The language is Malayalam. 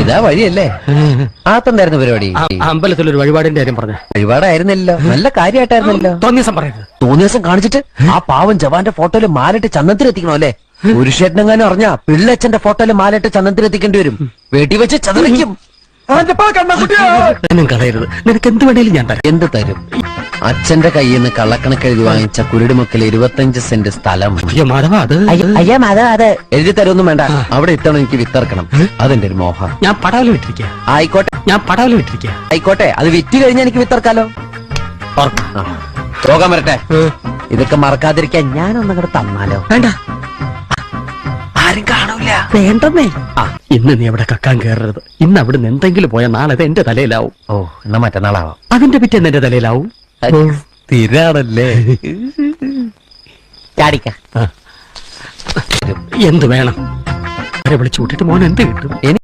ഇതാ വഴിയല്ലേ? ആത്തെന്തായിരുന്നു പരിപാടി? അമ്പലത്തിലൊരു വഴിപാടിന്റെ കാര്യം പറഞ്ഞ വഴിപാടായിരുന്നല്ലോ, നല്ല കാര്യമായിട്ടായിരുന്നല്ലോ. തോന്നിയസം പറയരുത്. തോന്നിയസം കാണിച്ചിട്ട് ആ പാവം ജവാന്റെ ഫോട്ടോയില് മാലിട്ട് ചന്ദനത്തിലെത്തിക്കണോ അല്ലേ? പുരുഷേട്ടനെങ്ങാനും അറിഞ്ഞാ പിള്ളച്ചന്റെ ഫോട്ടോയില് മാലിട്ട് ചന്ദനത്തിലെത്തിക്കേണ്ടി വരും. വീട്ടിൽ വെച്ച് ചതറിക്കും. കളയരുത്. നിനക്ക് എന്ത് വേണേലും ഞാൻ തരാം. എന്ത് തരും? അച്ഛന്റെ കയ്യിൽ നിന്ന് കള്ളക്കണക്ക് എഴുതി വാങ്ങിച്ച കുരുടിമുക്കിൽ 25 സെന്റ് സ്ഥലം. അയ്യാ മാധവ, അത് എഴുതി തരുമൊന്നും വേണ്ട. അവിടെ ഇത്തവണ എനിക്ക് വിത്തറക്കണം. അതെന്റെ ഒരു മോഹം. ഞാൻ പടാവല് വിട്ടിരിക്കുക. ആയിക്കോട്ടെ, അത് വിറ്റ് കഴിഞ്ഞാൽ എനിക്ക് വിത്തറക്കാലോ. പോകാൻ വരട്ടെ. ഇതൊക്കെ മറക്കാതിരിക്കാൻ ഞാനൊന്നങ്ങോട്ട് തന്നാലോ? വേണ്ട, ആരും കാണൂല. വേണ്ടെന്നേ. ഇന്ന് നീ അവിടെ കക്കാൻ കയറരുത്. ഇന്ന് അവിടുന്ന് എന്തെങ്കിലും പോയാൽ നാളെ അത് എന്റെ തലയിലാവും. ഓ, എന്നാ മറ്റന്നാളാവാം. അതിന്റെ പിറ്റേന്ന് എന്റെ തലയിലാവും. സ്ഥിരാണല്ലേ? ചാടിക്ക. എന്ത് വേണം? വിളിച്ചു കൂട്ടിട്ട് മോൻ എന്ത് കിട്ടും?